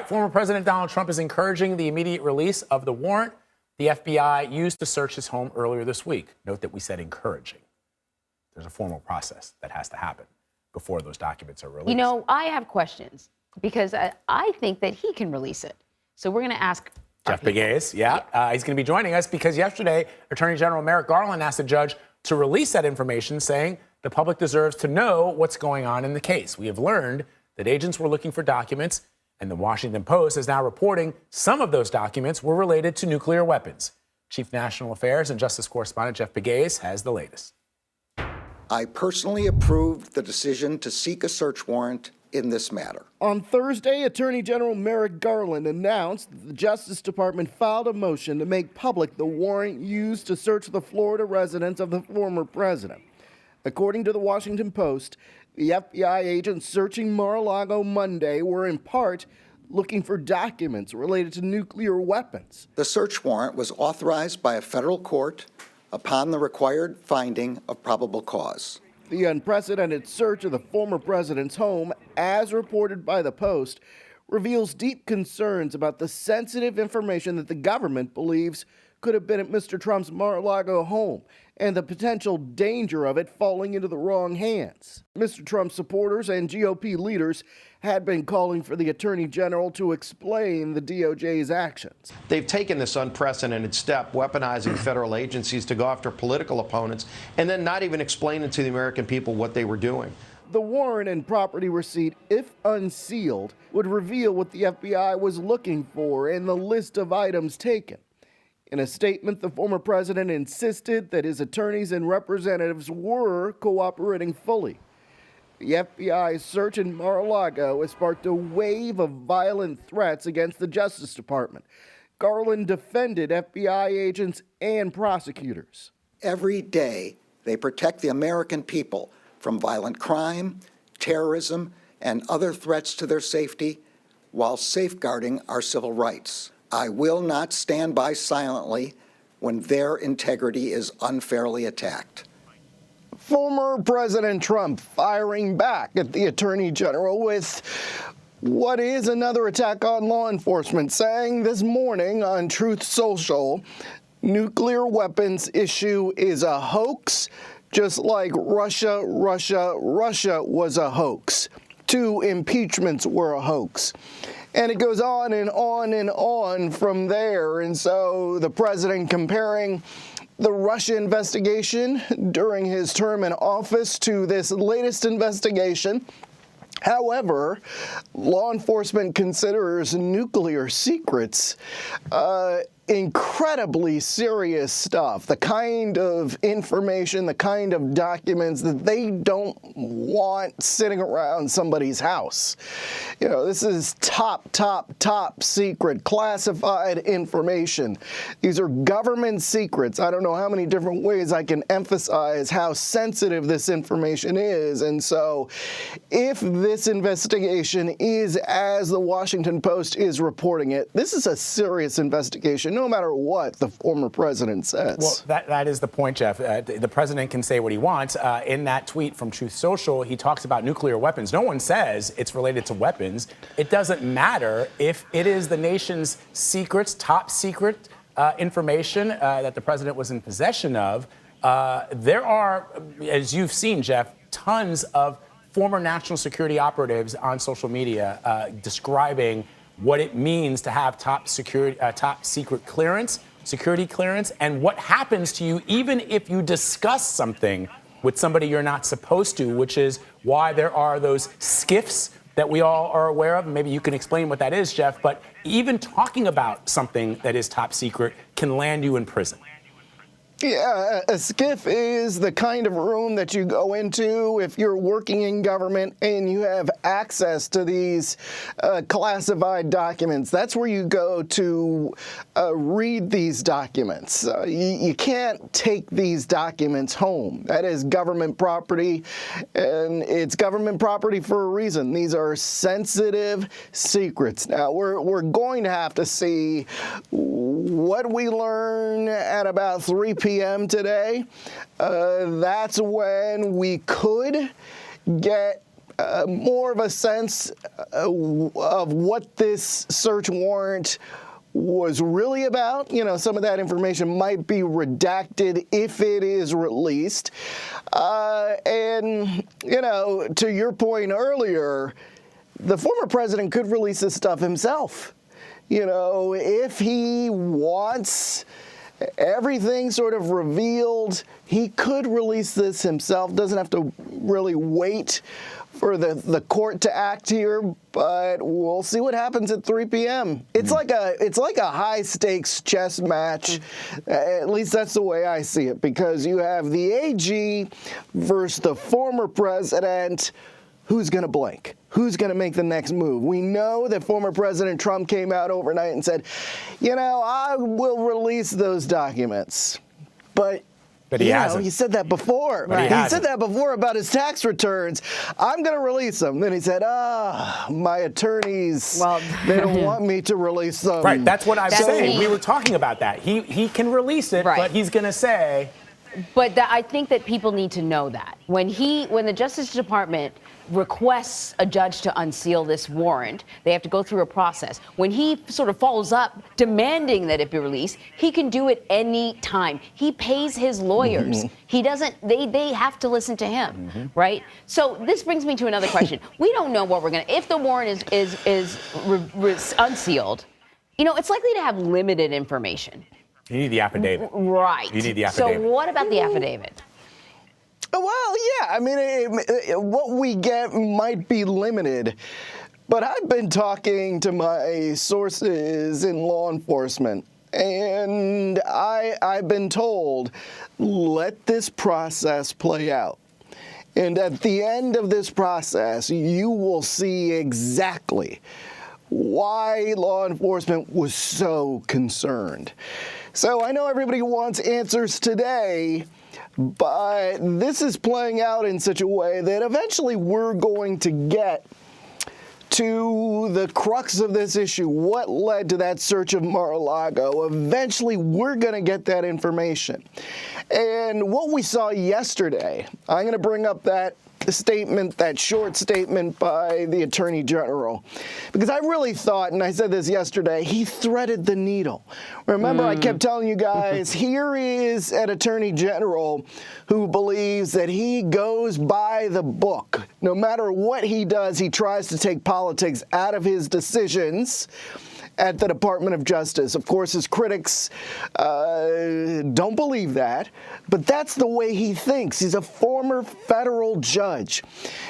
right, former President Donald Trump is encouraging the immediate release of the warrant the FBI used to search his home earlier this week. Note that we said encouraging. There's a formal process that has to happen before those documents are released. You know, I have questions because I think that he can release it. So we're going to ask Jeff Pegues. Yeah. He's going to be joining us because yesterday, Attorney General Merrick Garland asked the judge to release that information, saying the public deserves to know what's going on in the case. We have learned that agents were looking for documents, and the Washington Post is now reporting some of those documents were related to nuclear weapons. Chief National Affairs and Justice Correspondent Jeff Pegues has the latest. I personally approved the decision to seek a search warrant in this matter. On Thursday, Attorney General Merrick Garland announced that the Justice Department filed a motion to make public the warrant used to search the Florida residence of the former president. According to the Washington Post, the FBI agents searching Mar-a-Lago Monday were in part looking for documents related to nuclear weapons. The search warrant was authorized by a federal court upon the required finding of probable cause. The unprecedented search of the former president's home, as reported by the Post, reveals deep concerns about the sensitive information that the government believes could have been at Mr. Trump's Mar-a-Lago home and the potential danger of it falling into the wrong hands. Mr. Trump's supporters and GOP leaders had been calling for the Attorney General to explain the DOJ's actions. They've taken this unprecedented step, weaponizing federal agencies to go after political opponents and then not even explaining to the American people what they were doing. The warrant and property receipt, if unsealed, would reveal what the FBI was looking for and the list of items taken. In a statement, the former president insisted that his attorneys and representatives were cooperating fully. The FBI's search in Mar-a-Lago has sparked a wave of violent threats against the Justice Department. Garland defended FBI agents and prosecutors. Every day, they protect the American people from violent crime, terrorism, and other threats to their safety while safeguarding our civil rights. I will not stand by silently when their integrity is unfairly attacked. Former President Trump firing back at the Attorney General with what is another attack on law enforcement, saying this morning on Truth Social, nuclear weapons issue is a hoax, just like Russia was a hoax. 2 impeachments were a hoax. And it goes on and on and on from there. And so the president comparing the Russia investigation during his term in office to this latest investigation. However, law enforcement considers nuclear secrets incredibly serious stuff, the kind of information, the kind of documents that they don't want sitting around somebody's house. You know, this is top secret, classified information. These are government secrets. I don't know how many different ways I can emphasize how sensitive this information is. And so if this investigation is as the Washington Post is reporting it, this is a serious investigation, no matter what the former president says. Well, that is the point, Jeff. The president can say what he wants. In that tweet from Truth Social, he talks about nuclear weapons. No one says it's related to weapons. It doesn't matter if it is the nation's secrets, top secret information that the president was in possession of. There are, as you've seen, Jeff, tons of former national security operatives on social media describing what it means to have top secret clearance, security clearance, and what happens to you even if you discuss something with somebody you're not supposed to, which is why there are those SCIFs that we all are aware of. Maybe you can explain what that is, Jeff, but even talking about something that is top secret can land you in prison. Yeah, a SCIF is the kind of room that you go into if you're working in government and you have access to these classified documents. That's where you go to read these documents. You can't take these documents home. That is government property, and it's government property for a reason. These are sensitive secrets. Now, we're going to have to see what we learn at about 3 p.m. today. That's when we could get more of a sense of what this search warrant was really about. You know, some of that information might be redacted if it is released. And, you know, to your point earlier, the former president could release this stuff himself. You know, if he wants everything sort of revealed, he could release this himself. Doesn't have to really wait for the court to act here, but we'll see what happens at 3 p.m. It's like a high stakes chess match. At least that's the way I see it, because you have the AG versus the former president. Who's going to blink? Who's going to make the next move? We know that former President Trump came out overnight and said, you know, I will release those documents. But he hasn't. He said that before. But he said that before about his tax returns. I'm going to release them. Then he said, my attorneys, they don't want me to release them. Right, that's what I'm saying. We were talking about that. He can release it, but he's going to say. But I think that people need to know that. When the Justice Department requests a judge to unseal this warrant, they have to go through a process. When he sort of follows up demanding that it be released, he can do it any time. He pays his lawyers. He doesn't, they have to listen to him, right? So this brings me to another question. We don't know what we're going to, if the warrant is unsealed, you know, it's likely to have limited information. You need the affidavit. Right. You need the affidavit. So what about the affidavit? Well, yeah, I mean, what we get might be limited, but I've been talking to my sources in law enforcement, and I've been told, let this process play out. And at the end of this process, you will see exactly why law enforcement was so concerned. So I know everybody wants answers today, but this is playing out in such a way that eventually we're going to get to the crux of this issue. What led to that search of Mar-a-Lago? Eventually, we're going to get that information. And what we saw yesterday, I'm going to bring up that statement, that short statement by the Attorney General, because I really thought, and I said this yesterday, he threaded the needle. Remember, I kept telling you guys, here is an Attorney General who believes that he goes by the book. No matter what he does, he tries to take politics out of his decisions at the Department of Justice. Of course, his critics don't believe that, but that's the way he thinks. He's a former federal judge.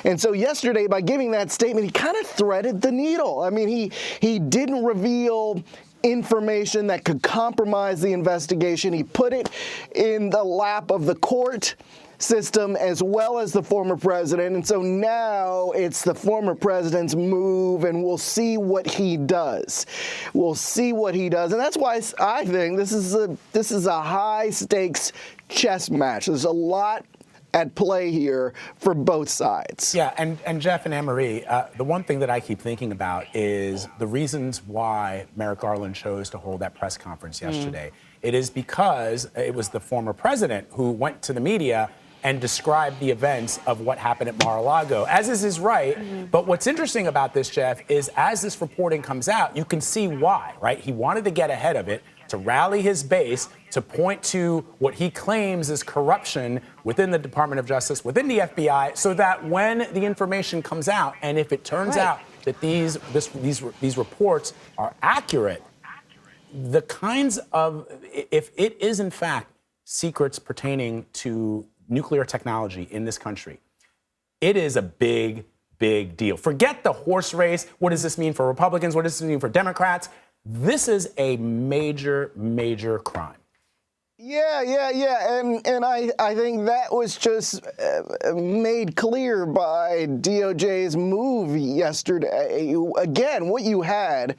And so yesterday, by giving that statement, he kind of threaded the needle. I mean, he didn't reveal information that could compromise the investigation. He put it in the lap of the court system as well as the former president. And so now it's the former president's move, and we'll see what he does. We'll see what he does. And that's why I think this is a high stakes chess match. There's a lot at play here for both sides. Yeah, and Jeff and Anne-Marie, the one thing that I keep thinking about is the reasons why Merrick Garland chose to hold that press conference yesterday. It is because it was the former president who went to the media and described the events of what happened at Mar-a-Lago, as is his right. But what's interesting about this, Jeff, is as this reporting comes out, you can see why, right? He wanted to get ahead of it, to rally his base, to point to what he claims is corruption within the Department of Justice, within the FBI, so that when the information comes out, and if it turns out that these reports are accurate, the kinds of, if it is in fact secrets pertaining to nuclear technology in this country, it is a big, big deal. Forget the horse race. What does this mean for Republicans? What does this mean for Democrats? This is a major, major crime. Yeah. And I think that was just made clear by DOJ's move yesterday. Again, what you had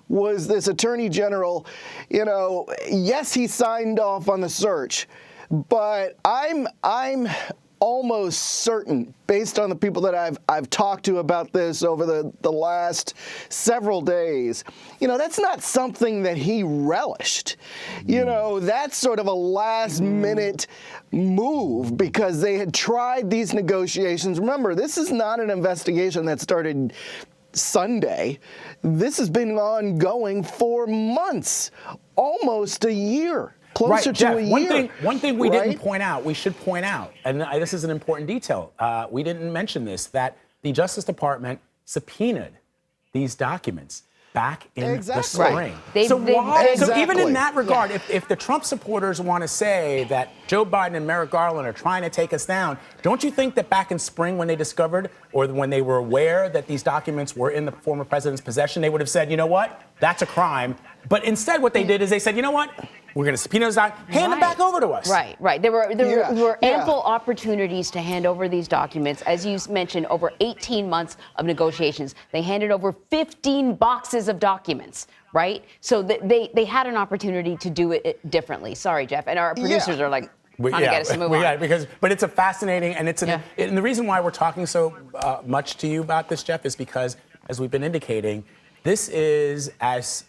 was this Attorney General, you know, yes, he signed off on the search, but I'm almost certain, based on the people that I've talked to about this over the last several days, that's not something that he relished. That's sort of a last-minute move because they had tried these negotiations. Remember, this is not an investigation that started Sunday. This has been ongoing for months, almost a year. Closer to Jeff, a year. One thing we didn't point out, we should point out, and this is an important detail. We didn't mention this, that the Justice Department subpoenaed these documents back in the spring. Right. So even in that regard, if the Trump supporters want to say that Joe Biden and Merrick Garland are trying to take us down, don't you think that back in spring when they discovered or when they were aware that these documents were in the former president's possession, they would have said, you know what, that's a crime. But instead what they did is they said, you know what, we're going to subpoena those documents, hand them back over to us. Right. There were ample opportunities to hand over these documents. As you mentioned, over 18 months of negotiations. They handed over 15 boxes of documents, right? So they had an opportunity to do it differently. Sorry, Jeff. And our producers are like, trying to get us to move on. But it's a fascinating, and and the reason why we're talking so much to you about this, Jeff, is because, as we've been indicating, this is as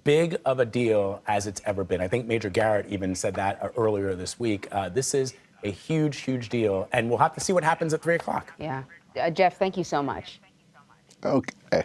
big of a deal as it's ever been. I think Major Garrett even said that earlier this week. This is a huge, huge deal, and we'll have to see what happens at 3 o'clock. Yeah. Jeff, thank you so much. Okay.